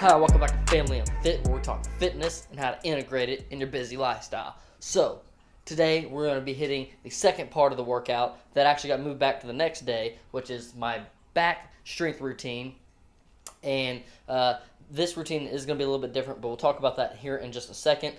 Hi, welcome back to Family Unfit, where we talk fitness and how to integrate it in your busy lifestyle. So, today we're going to be hitting the second part of the workout that actually got moved back to the next day, which is my back strength routine. And this routine is going to be a little bit different, but we'll talk about that here in just a second.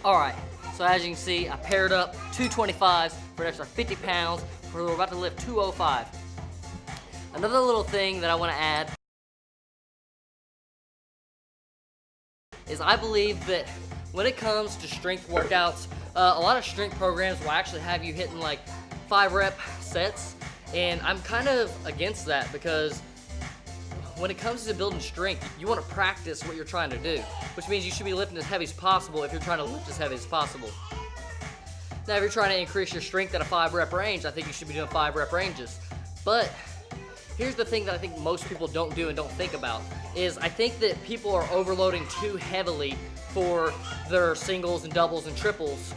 Alright, so as you can see, I paired up two 25s for an extra 50 pounds. We're about to lift 205. Another little thing that I want to add is I believe that when it comes to strength workouts, a lot of strength programs will actually have you hitting like 5-rep sets, and I'm kind of against that because when it comes to building strength, you want to practice what you're trying to do, which means you should be lifting as heavy as possible if you're trying to lift as heavy as possible. Now, if you're trying to increase your strength at a 5-rep range, I think you should be doing 5-rep ranges. But here's the thing that I think most people don't do and don't think about, is I think that people are overloading too heavily for their singles and doubles and triples.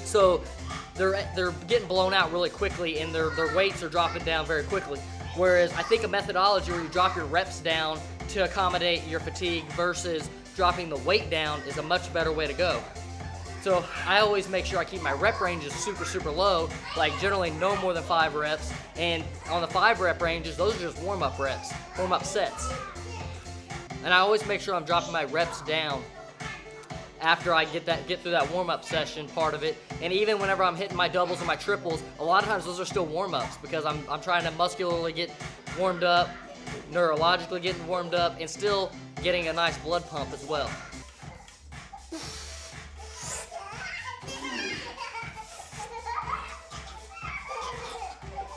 So they're getting blown out really quickly and their weights are dropping down very quickly. Whereas I think a methodology where you drop your reps down to accommodate your fatigue versus dropping the weight down is a much better way to go. So I always make sure I keep my rep ranges super low, like generally no more than 5 reps. And on the 5-rep ranges, those are just warm-up reps, warm-up sets. And I always make sure I'm dropping my reps down after I get through that warm-up session part of it. And even whenever I'm hitting my doubles and my triples, a lot of times those are still warm-ups because I'm trying to muscularly get warmed up, neurologically getting warmed up, and still getting a nice blood pump as well.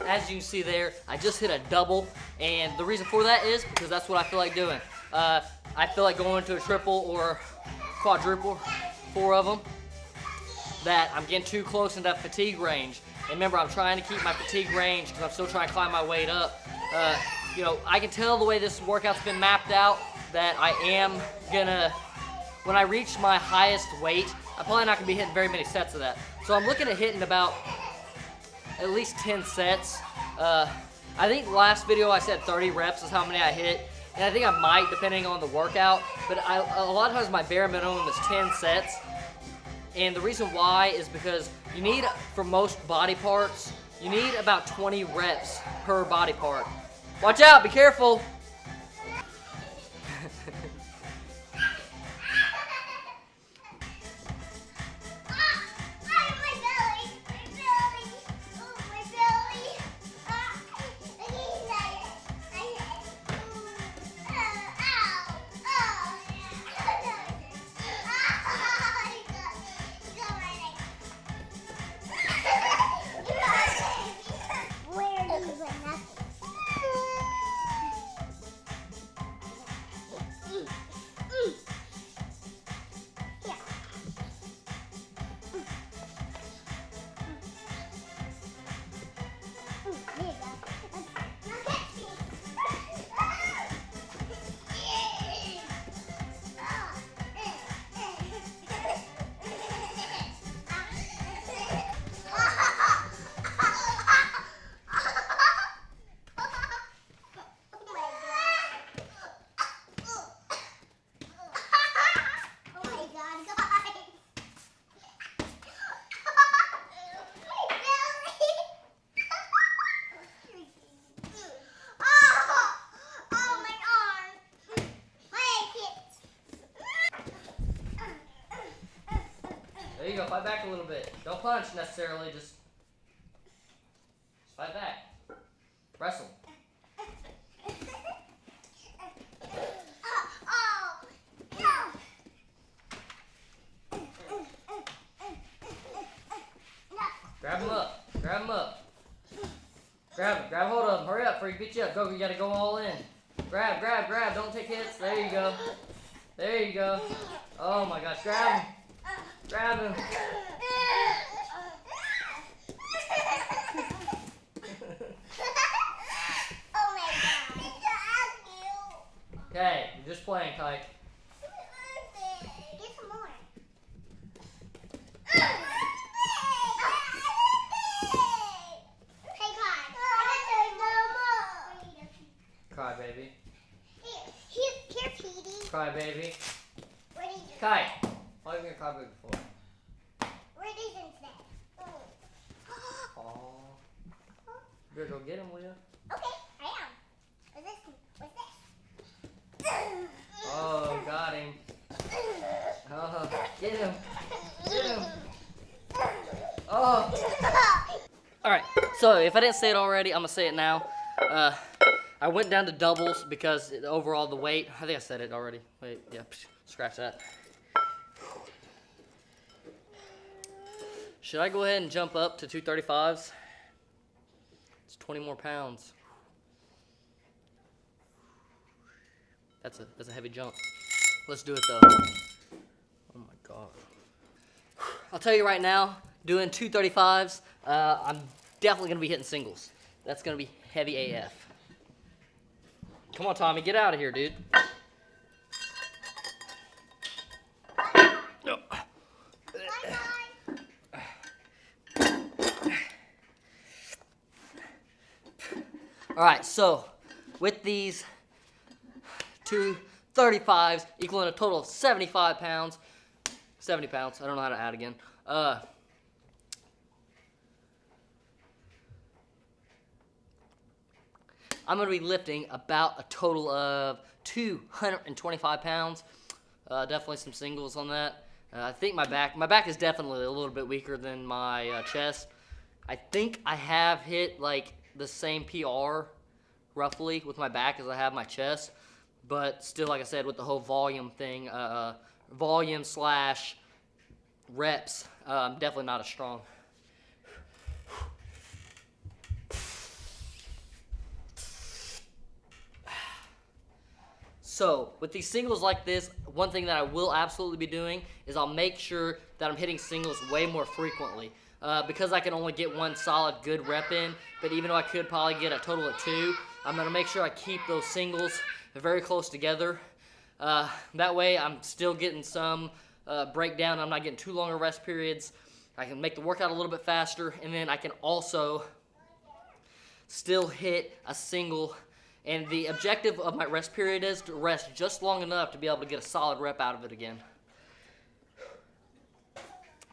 As you can see there, I just hit a double, and the reason for that is because that's what I feel like doing. I feel like going to a triple or quadruple, 4 of them, that I'm getting too close in that fatigue range. And remember, I'm trying to keep my fatigue range because I'm still trying to climb my weight up. You know, I can tell the way this workout's been mapped out that I am gonna, when I reach my highest weight, I'm probably not gonna be hitting very many sets of that. So I'm looking at hitting about at least 10 sets. I think last video I said 30 reps is how many I hit. And I think I might, depending on the workout, but a lot of times my bare minimum is 10 sets. And the reason why is because you need, for most body parts, you need about 20 reps per body part. Watch out, be careful. There you go, fight back a little bit. Don't punch necessarily, just fight back. Wrestle. Grab him up. Grab him up. Grab hold of him. Hurry up before he beats you up. Go, you gotta go all in. Grab. Don't take hits. There you go. There you go. Oh my gosh, grab him. Grab him. Just playing, Kike. Get some more. Hey, Kai. Cry, baby. Here, Petey. Cry, baby. Where did you? Kike. Why have you been cry baby before? Where did you instead? Aww. You better go get him, will you? Okay, I am. What's this? Oh, got him. Oh, get him. Get him. Oh. Alright, so if I didn't say it already, I'm going to say it now. I went down to doubles because overall the weight, I think I said it already. Wait, yeah, scratch that. Should I go ahead and jump up to 235s? It's 20 more pounds. That's a heavy jump. Let's do it though. Oh my God. I'll tell you right now, doing 235s, I'm definitely gonna be hitting singles. That's gonna be heavy AF. Come on, Tommy, get out of here, dude. All right, so with these 235s equaling a total of 75 pounds, 70 pounds, I don't know how to add again. I'm going to be lifting about a total of 225 pounds. Definitely some singles on that. I think my back is definitely a little bit weaker than my chest. I think I have hit like the same PR roughly with my back as I have my chest, but still, like I said, with the whole volume thing, volume slash reps, I'm definitely not as strong. So, with these singles like this, one thing that I will absolutely be doing is I'll make sure that I'm hitting singles way more frequently. Because I can only get one solid good rep in, but even though I could probably get a total of 2, I'm going to make sure I keep those singles very close together. That way I'm still getting some breakdown. I'm not getting too long of rest periods. I can make the workout a little bit faster, and then I can also still hit a single. And the objective of my rest period is to rest just long enough to be able to get a solid rep out of it again.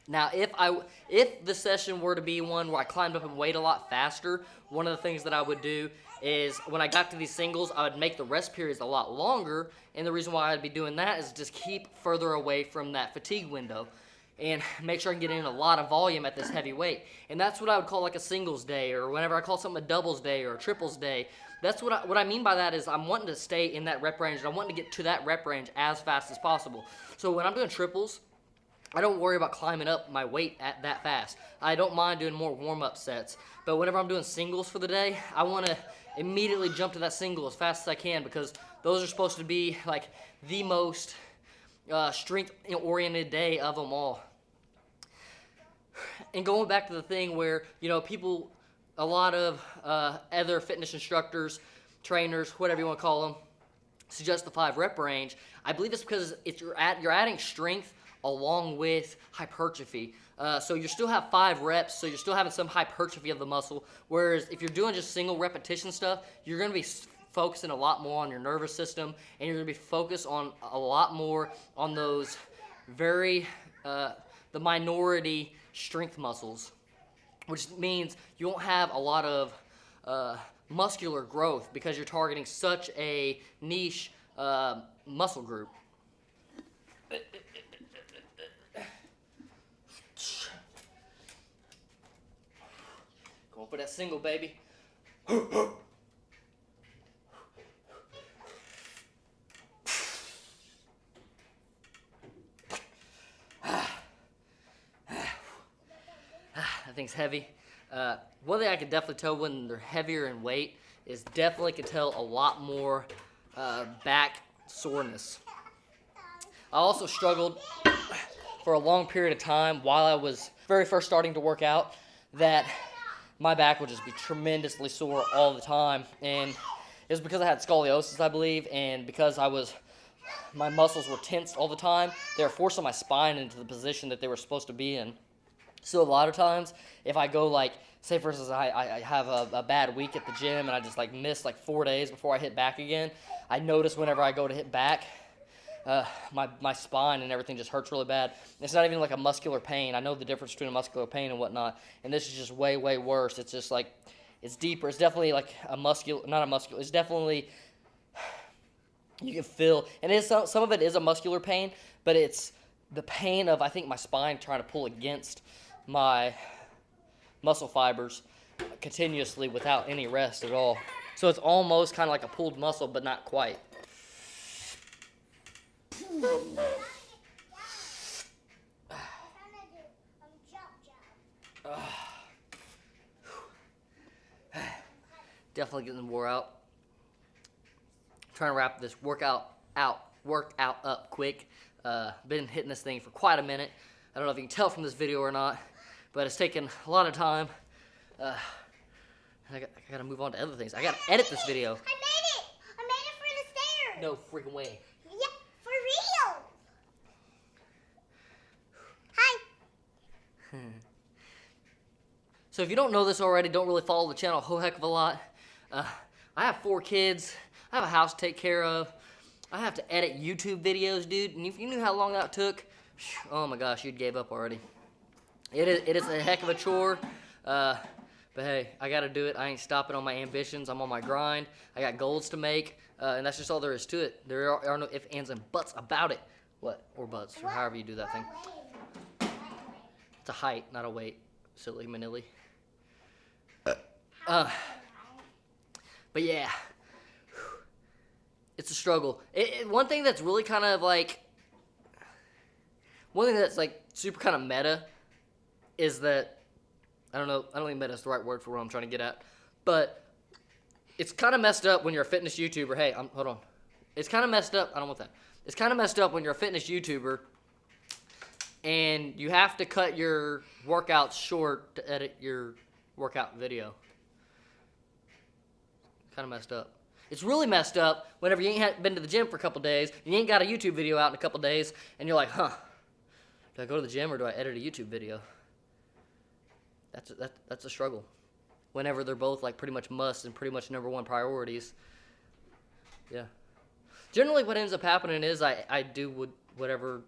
Now, if the session were to be one where I climbed up in weight a lot faster, one of the things that I would do is when I got to these singles, I would make the rest periods a lot longer, and the reason why I'd be doing that is just keep further away from that fatigue window and make sure I can get in a lot of volume at this heavy weight. And that's what I would call like a singles day, or whenever I call something a doubles day or a triples day. That's what I mean by that is I'm wanting to stay in that rep range, and I'm wanting to get to that rep range as fast as possible. So when I'm doing triples, I don't worry about climbing up my weight at that fast. I don't mind doing more warm-up sets. But whenever I'm doing singles for the day, I want to immediately jump to that single as fast as I can, because those are supposed to be like the most strength-oriented day of them all. And going back to the thing where, you know, people, a lot of other fitness instructors, trainers, whatever you want to call them, suggest the 5 rep range. I believe it's because you're adding strength along with hypertrophy. So you still have 5 reps, so you're still having some hypertrophy of the muscle, whereas if you're doing just single repetition stuff, you're going to be focusing a lot more on your nervous system, and you're going to be focused on a lot more on those the minority strength muscles, which means you won't have a lot of muscular growth because you're targeting such a niche muscle group. Going for that single, baby. That thing's heavy. One thing I can definitely tell when they're heavier in weight is definitely can tell a lot more back soreness. I also struggled for a long period of time while I was very first starting to work out that my back would just be tremendously sore all the time, and it was because I had scoliosis, I believe, and because I was my muscles were tensed all the time. They were forcing my spine into the position that they were supposed to be in. So a lot of times, if I go like, say for instance, I have a bad week at the gym and I just like miss like 4 days before I hit back again, I notice whenever I go to hit back, my spine and everything just hurts really bad. It's not even like a muscular pain. I know the difference between a muscular pain and whatnot, and this is just way, way worse. It's just like, it's deeper. It's definitely like it's definitely, you can feel, and it's some of it is a muscular pain, but it's the pain of, I think, my spine trying to pull against my muscle fibers continuously without any rest at all. So it's almost kind of like a pulled muscle, but not quite. Definitely getting wore out. Trying to wrap this workout up quick. Been hitting this thing for quite a minute. I don't know if you can tell from this video or not, but it's taken a lot of time. I gotta move on to other things. I gotta edit this video. I made it! I made it for the stairs! No freaking way. Yeah, for real! Hi! So if you don't know this already, don't really follow the channel a whole heck of a lot. I have 4 kids. I have a house to take care of. I have to edit YouTube videos, dude. And if you knew how long that took, oh my gosh, you'd gave up already. It is a heck of a chore. But hey, I gotta do it. I ain't stopping on my ambitions. I'm on my grind. I got goals to make, and that's just all there is to it. There are no ifs, ands, and buts about it. What? Or buts, or however you do that thing. It's a height, not a weight. Silly manilly. But yeah, it's a struggle. One thing that's really kind of like, one thing that's like super kind of meta is that, I don't think meta is the right word for what I'm trying to get at, but it's kind of messed up when you're a fitness YouTuber. Hey, hold on. It's kind of messed up. I don't want that. It's kind of messed up when you're a fitness YouTuber and you have to cut your workouts short to edit your workout video. Kind of messed up. It's really messed up whenever you ain't been to the gym for a couple days, you ain't got a YouTube video out in a couple days, and you're like, huh, do I go to the gym or do I edit a YouTube video? That's a struggle. Whenever they're both like pretty much musts and pretty much #1 priorities. Yeah. Generally what ends up happening is I do whatever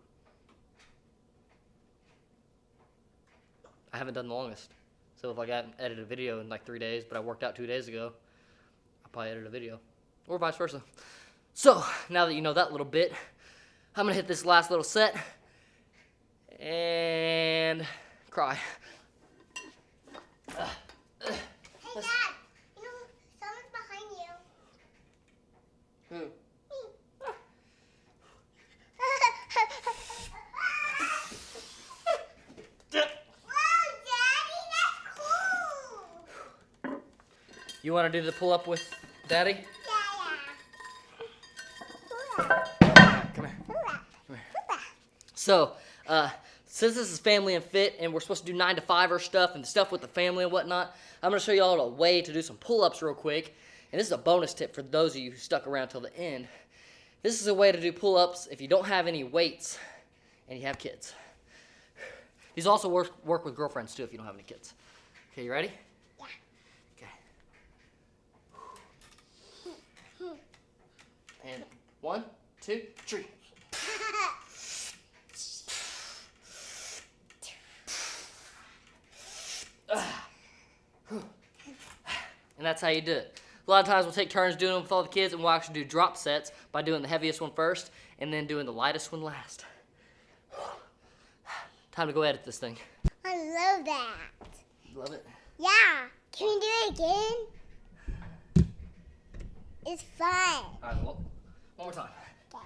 I haven't done the longest. So if I got edited a video in like 3 days, but I worked out 2 days ago, I'll probably edit a video. Or vice versa. So, now that you know that little bit, I'm gonna hit this last little set and cry. Hey Dad, you know, someone's behind you. Who? Me. Whoa, Daddy, that's cool. You wanna do the pull up with Daddy? Yeah. Come here. So, since this is family and fit, and we're supposed to do 9 to 5 stuff and stuff with the family and whatnot, I'm gonna show y'all a way to do some pull-ups real quick. And this is a bonus tip for those of you who stuck around till the end. This is a way to do pull-ups if you don't have any weights and you have kids. These also work with girlfriends too if you don't have any kids. Okay, you ready? Yeah. Okay. And 1, 2, 3. And that's how you do it. A lot of times we'll take turns doing them with all the kids, and we'll actually do drop sets by doing the heaviest one first and then doing the lightest one last. Time to go edit this thing. I love that. You love it? Yeah. Can we do it again? It's fun. All right, well, one more time. Okay.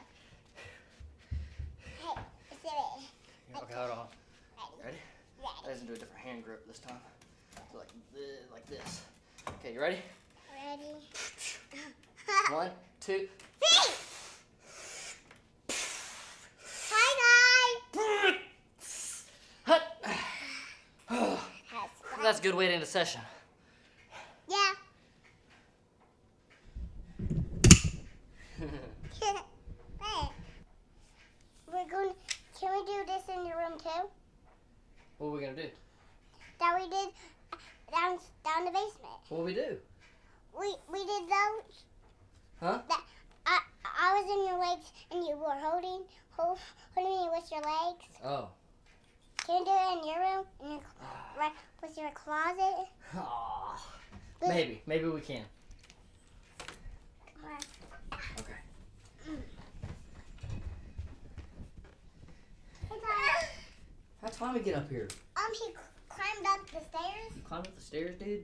Hey, let's do it. Okay, hold on. Ready? Ready. I just do a different hand grip this time. So like this. Okay, you ready? Ready. 1, 2. Hey! Hi, guys. Hut. That's a good way to end a session. Yeah. Hey. What are we gonna do? that we did down the basement. What we do? We did those. Huh? That I was in your legs and you were holding me with your legs. Oh. Can you do it in your room? Right with your closet? Aw. Maybe we can. Right. Okay. Hey, Dad. How'd Tommy get up here? He climbed up the stairs. Climbed up the stairs, dude?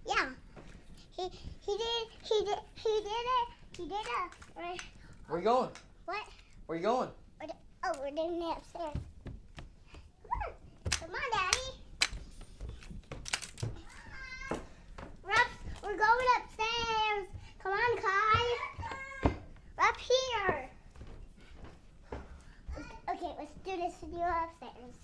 Yeah. He did it. Right. Where you going? What? Where you going? We're doing it upstairs. Come on, Daddy. We're going upstairs. Come on, Kai. We're up here. Okay, let's do this with you upstairs.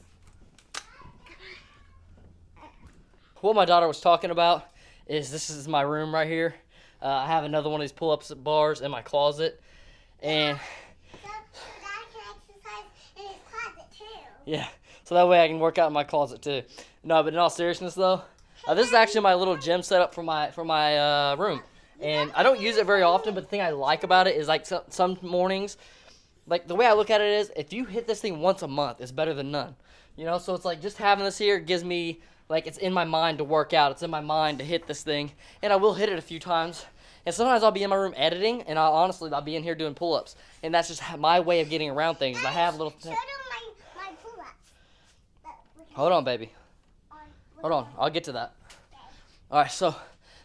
What my daughter was talking about is this is my room right here. I have another one of these pull-ups bars in my closet. And So Dad can exercise in his closet too. yeah, so that way I can work out in my closet too. No, but in all seriousness though, this is actually my little gym setup for my room. And I don't use it very often, but the thing I like about it is like some mornings, like the way I look at it is if you hit this thing once a month, it's better than none. You know, so it's like just having this here gives me, like, it's in my mind to work out. It's in my mind to hit this thing. And I will hit it a few times. And sometimes I'll be in my room editing, and I'll be in here doing pull-ups. And that's just my way of getting around things. I have little... Show them my pull-ups. Hold on, baby. Hold on. I'll get to that. All right, so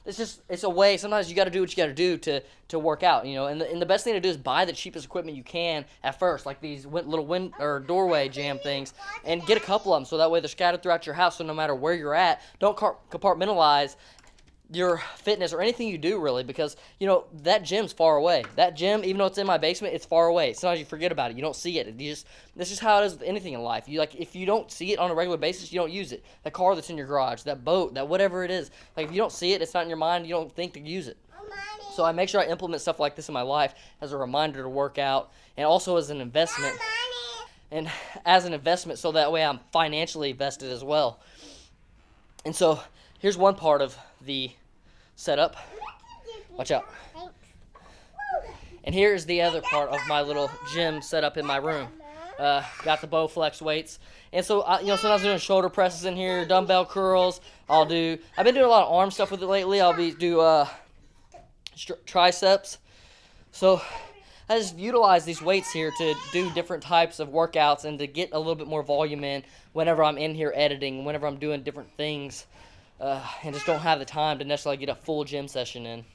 it's a way. Sometimes you got to do what you got to do to work out, you know. And the best thing to do is buy the cheapest equipment you can at first, like these little doorway jam things, and get a couple of them so that way they're scattered throughout your house. So no matter where you're at, don't compartmentalize your fitness or anything you do really, because you know that gym's far away. That gym, even though it's in my basement, it's far away. Sometimes you forget about it. You don't see it. This is how it is with anything in life. If you don't see it on a regular basis, you don't use it. That car that's in your garage, that boat, that whatever it is, like if you don't see it, it's not in your mind. You don't think to use it. So I make sure I implement stuff like this in my life as a reminder to work out, and also as an investment. And as an investment, so that way I'm financially vested as well. And so here's one part of the setup. Watch out. And here's the other part of my little gym setup in my room. Got the Bowflex weights. And so, sometimes I'm doing shoulder presses in here, dumbbell curls. I've been doing a lot of arm stuff with it lately. I'll do triceps. So I just utilize these weights here to do different types of workouts and to get a little bit more volume in whenever I'm in here editing, whenever I'm doing different things. And just don't have the time to necessarily get a full gym session in.